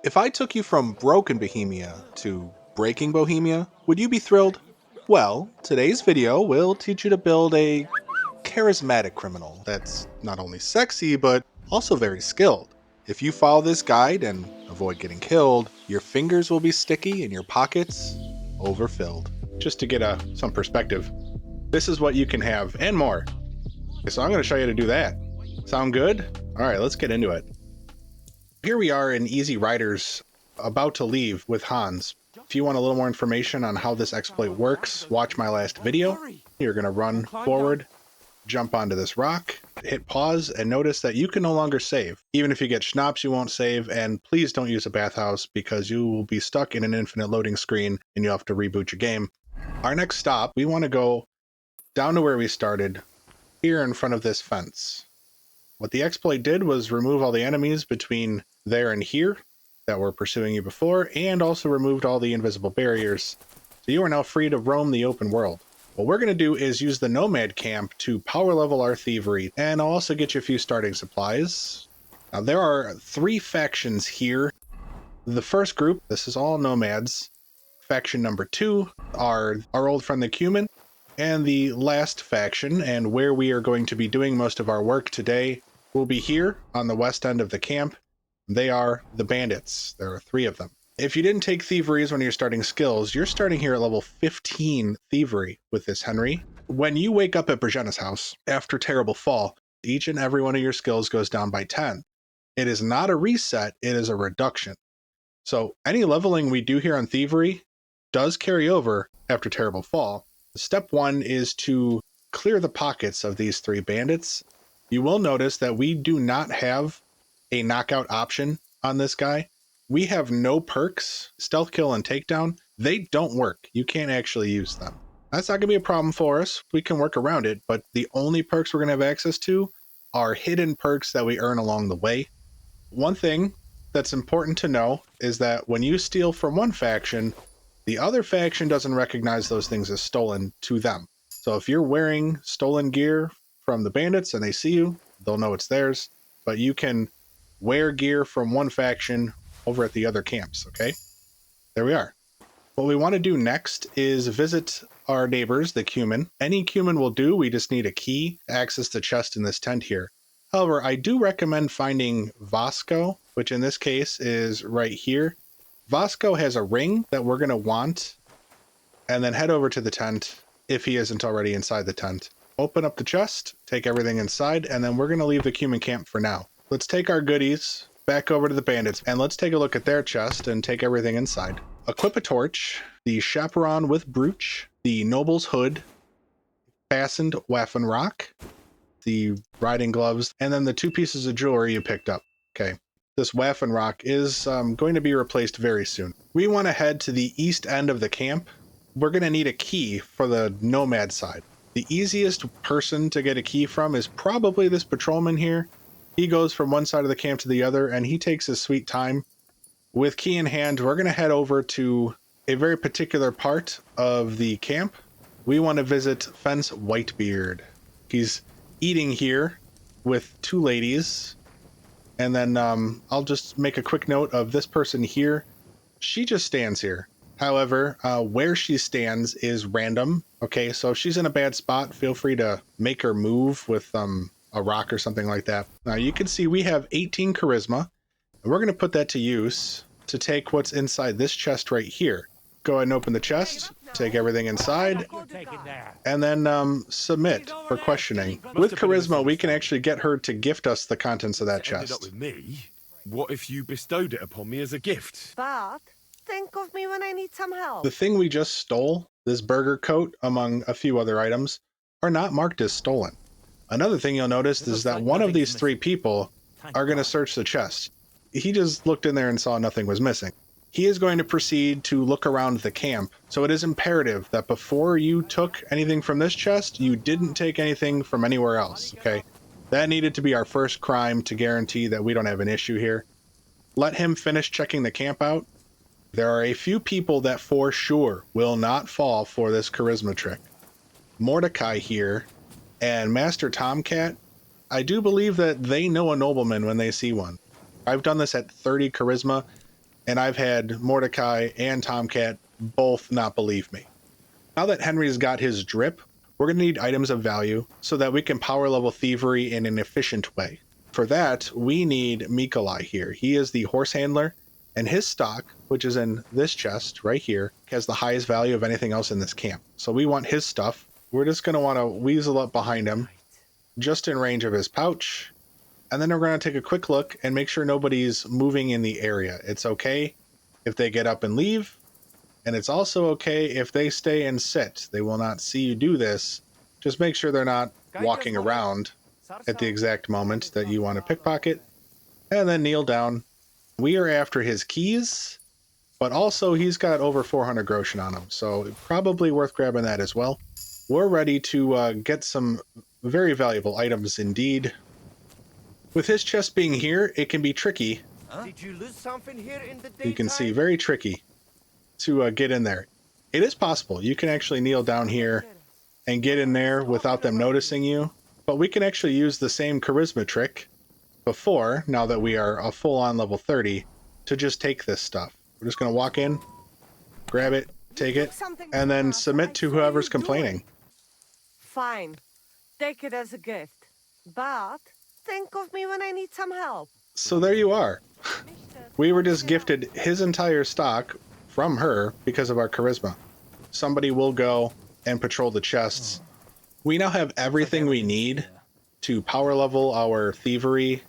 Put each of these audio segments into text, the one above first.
If I took you from broken Bohemia to breaking Bohemia, would you be thrilled? Well, today's video will teach you to build a charismatic criminal that's not only sexy, but also very skilled. If you follow this guide and avoid getting killed, your fingers will be sticky and your pockets overfilled. Just to get some perspective, this is what you can have and more. So I'm going to show you how to do that. Sound good? All right, let's get into it. Here we are in Easy Riders, about to leave with Hans. If you want a little more information on how this exploit works, watch my last video. You're going to run forward, jump onto this rock, hit pause, and notice that you can no longer save. Even if you get schnapps, you won't save, and please don't use a bathhouse because you will be stuck in an infinite loading screen and you'll have to reboot your game. Our next stop, we want to go down to where we started, here in front of this fence. What the exploit did was remove all the enemies between there and here that were pursuing you before, and also removed all the invisible barriers. So you are now free to roam the open world. What we're going to do is use the Nomad Camp to power level our thievery, and I'll also get you a few starting supplies. Now there are 3 factions here. The first group, this is all nomads. Faction number 2 are our old friend the Cuman, and the last faction, and where we are going to be doing most of our work today, will be here on the west end of the camp. They are the bandits. There are 3 of them. If you didn't take thievery as one of your starting skills, you're starting here at level 15 thievery with this Henry. When you wake up at Brzena's house after Terrible Fall, each and every one of your skills goes down by 10. It is not a reset, it is a reduction. So any leveling we do here on thievery does carry over after Terrible Fall. Step 1 is to clear the pockets of these 3 bandits. You will notice that we do not have a knockout option on this guy. We have no perks, stealth kill and takedown. They don't work. You can't actually use them. That's not going to be a problem for us. We can work around it, but the only perks we're going to have access to are hidden perks that we earn along the way. One thing that's important to know is that when you steal from one faction, the other faction doesn't recognize those things as stolen to them. So if you're wearing stolen gear from the bandits and they see you, they'll know it's theirs, but you can wear gear from one faction over at the other camps, okay? There we are. What we want to do next is visit our neighbors, the Cuman. Any Cuman will do, we just need a key to access the chest in this tent here. However, I do recommend finding Vasco, which in this case is right here. Vasco has a ring that we're going to want, and then head over to the tent if he isn't already inside the tent. Open up the chest, take everything inside, and then we're going to leave the Cuman camp for now. Let's take our goodies back over to the bandits, and let's take a look at their chest and take everything inside. Equip a torch, the chaperon with brooch, the noble's hood, fastened Waffenrock, the riding gloves, and then the 2 pieces of jewelry you picked up. Okay. This Waffenrock is going to be replaced very soon. We want to head to the east end of the camp. We're going to need a key for the nomad side. The easiest person to get a key from is probably this patrolman here. He goes from one side of the camp to the other, and he takes his sweet time. With key in hand, we're going to head over to a very particular part of the camp. We want to visit Fence Whitebeard. He's eating here with 2 ladies. And then I'll just make a quick note of this person here. She just stands here. However, where she stands is random. Okay, so if she's in a bad spot, feel free to make her move with a rock or something like that. Now you can see we have 18 charisma, and we're going to put that to use to take what's inside this chest right here. Go ahead and open the chest, take everything inside, and then submit for questioning. With charisma, we can actually get her to gift us the contents of that chest. With me? What if you bestowed it upon me as a gift? But think of me when I need some help. The thing we just stole, this burger coat, among a few other items, are not marked as stolen. Another thing you'll notice is that one of these 3 people are going to search the chest. He just looked in there and saw nothing was missing. He is going to proceed to look around the camp, so it is imperative that before you took anything from this chest, you didn't take anything from anywhere else, okay? That needed to be our first crime to guarantee that we don't have an issue here. Let him finish checking the camp out. There are a few people that for sure will not fall for this charisma trick. Mordecai here and Master Tomcat, I do believe that they know a nobleman when they see one. I've done this at 30 charisma. And I've had Mordecai and Tomcat both not believe me. Now that Henry's got his drip, we're going to need items of value so that we can power level Thievery in an efficient way. For that, we need Mikolai here. He is the horse handler, and his stock, which is in this chest right here, has the highest value of anything else in this camp. So we want his stuff. We're just going to want to weasel up behind him, just in range of his pouch. And then we're going to take a quick look and make sure nobody's moving in the area. It's okay if they get up and leave. And it's also okay if they stay and sit. They will not see you do this. Just make sure they're not walking around at the exact moment that you want to pickpocket. And then kneel down. We are after his keys, but also he's got over 400 groschen on him. So probably worth grabbing that as well. We're ready to get some very valuable items indeed. With his chest being here, it can be tricky. Did you lose something here in the daytime? You can see very tricky to get in there. It is possible. You can actually kneel down here and get in there without them noticing you. But we can actually use the same charisma trick before, now that we are a full-on level 30, to just take this stuff. We're just going to walk in, grab it, take it, and then submit to whoever's complaining. Fine. Take it as a gift. But think of me when I need some help. So there you are. We were just gifted his entire stock from her because of our charisma. Somebody will go and patrol the chests. We now have everything we need to power level our thievery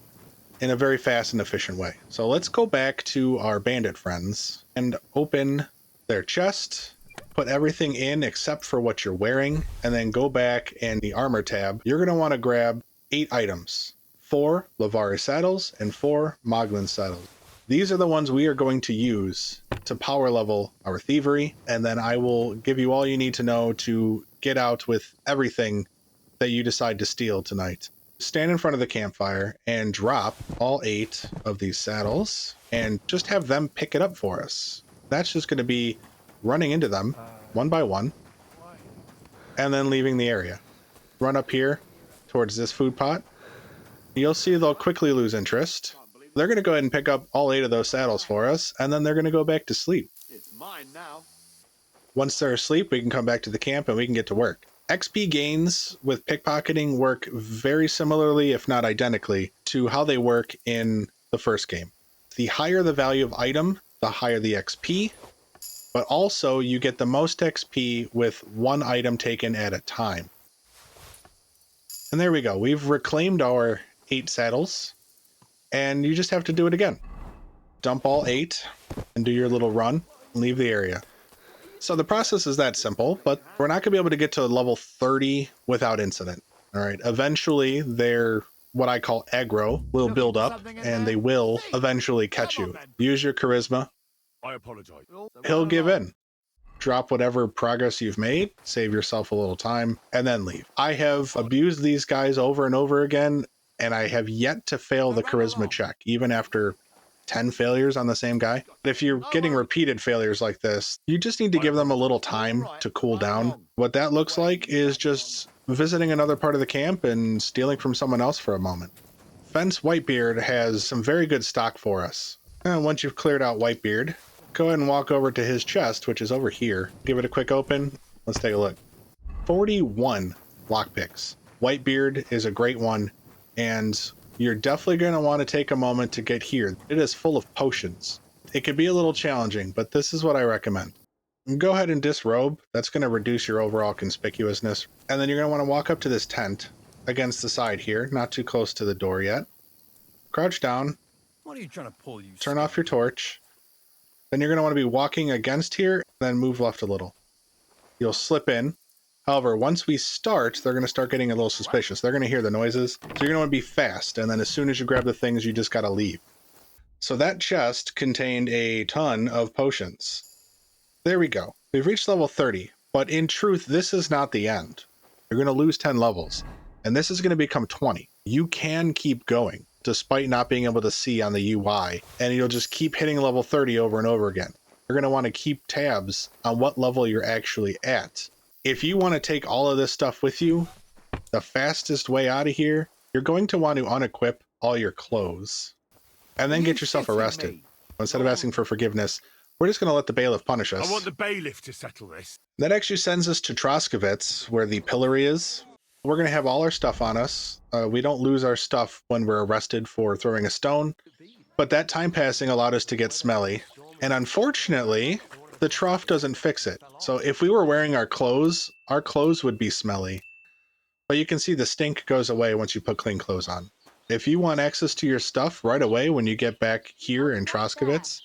in a very fast and efficient way. So let's go back to our bandit friends and open their chest, put everything in except for what you're wearing, and then go back and the armor tab. You're going to want to grab 8 items, 4 Lavari saddles and 4 Moglin saddles. These are the ones we are going to use to power level our thievery, and then I will give you all you need to know to get out with everything that you decide to steal tonight. Stand in front of the campfire and drop all 8 of these saddles and just have them pick it up for us. That's just going to be running into them one by one and then leaving the area. Run up here towards this food pot. You'll see they'll quickly lose interest. They're going to go ahead and pick up all 8 of those saddles for us, and then they're going to go back to sleep. It's mine now. Once they're asleep, we can come back to the camp and we can get to work. XP gains with pickpocketing work very similarly, if not identically, to how they work in the first game. The higher the value of item, the higher the XP, but also you get the most XP with 1 item taken at a time. And there we go. We've reclaimed our 8 saddles, and you just have to do it again. Dump all 8 and do your little run and leave the area. So the process is that simple, but we're not going to be able to get to level 30 without incident. All right. Eventually, their what I call aggro will build up, and they will eventually catch you. Use your charisma. I apologize. He'll give in. Drop whatever progress you've made, save yourself a little time, and then leave. I have abused these guys over and over again, and I have yet to fail the charisma check, even after 10 failures on the same guy. If you're getting repeated failures like this, you just need to give them a little time to cool down. What that looks like is just visiting another part of the camp and stealing from someone else for a moment. Fence Whitebeard has some very good stock for us. And once you've cleared out Whitebeard, go ahead and walk over to his chest, which is over here. Give it a quick open. Let's take a look. 41 lockpicks. Whitebeard is a great one, and you're definitely going to want to take a moment to get here. It is full of potions. It could be a little challenging, but this is what I recommend. Go ahead and disrobe. That's going to reduce your overall conspicuousness. And then you're going to want to walk up to this tent against the side here, not too close to the door yet. Crouch down. What are you trying to pull, you? Turn off your torch. Then you're going to want to be walking against here, then move left a little. You'll slip in. However, once we start, they're going to start getting a little suspicious. They're going to hear the noises. So you're going to want to be fast, and then as soon as you grab the things, you just got to leave. So that chest contained a ton of potions. There we go. We've reached level 30, but in truth, this is not the end. You're going to lose 10 levels, and this is going to become 20. You can keep going, despite not being able to see on the UI, and you'll just keep hitting level 30 over and over again. You're going to want to keep tabs on what level you're actually at. If you want to take all of this stuff with you, the fastest way out of here, you're going to want to unequip all your clothes and then get yourself arrested. Instead of asking for forgiveness, we're just going to let the bailiff punish I us. want the bailiff to settle this. That actually sends us to Troskowitz, where the pillory is. We're going to have all our stuff on us. We don't lose our stuff when we're arrested for throwing a stone, but that time passing allowed us to get smelly. And unfortunately, the trough doesn't fix it. So if we were wearing our clothes would be smelly. But you can see the stink goes away once you put clean clothes on. If you want access to your stuff right away when you get back here in Troskowitz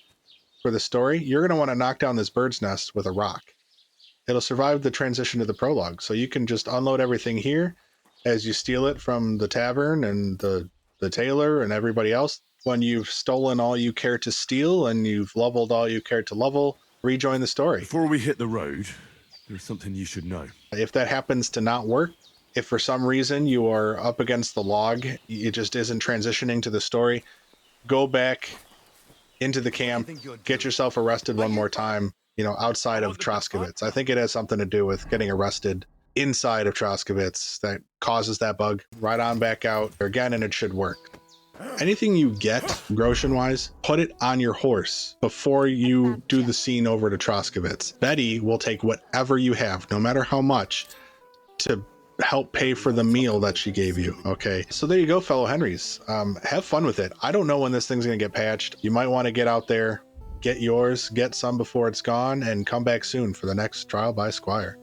for the story, you're going to want to knock down this bird's nest with a rock. It'll survive the transition to the prologue. So you can just unload everything here as you steal it from the tavern and the tailor and everybody else. When you've stolen all you care to steal and you've leveled all you care to level, rejoin the story. Before we hit the road, there's something you should know. If that happens to not work, if for some reason you are up against the log, it just isn't transitioning to the story, go back into the camp, get yourself arrested one more time, outside of Troskowitz. I think it has something to do with getting arrested inside of Troskowitz that causes that bug. Right on back out again, and it should work. Anything you get, groschen-wise, put it on your horse before you do the scene over to Troskowitz. Betty will take whatever you have, no matter how much, to help pay for the meal that she gave you. Okay, so there you go, fellow Henrys. Have fun with it. I don't know when this thing's gonna get patched. You might want to get out there, get yours, get some before it's gone, and come back soon for the next trial by Squire.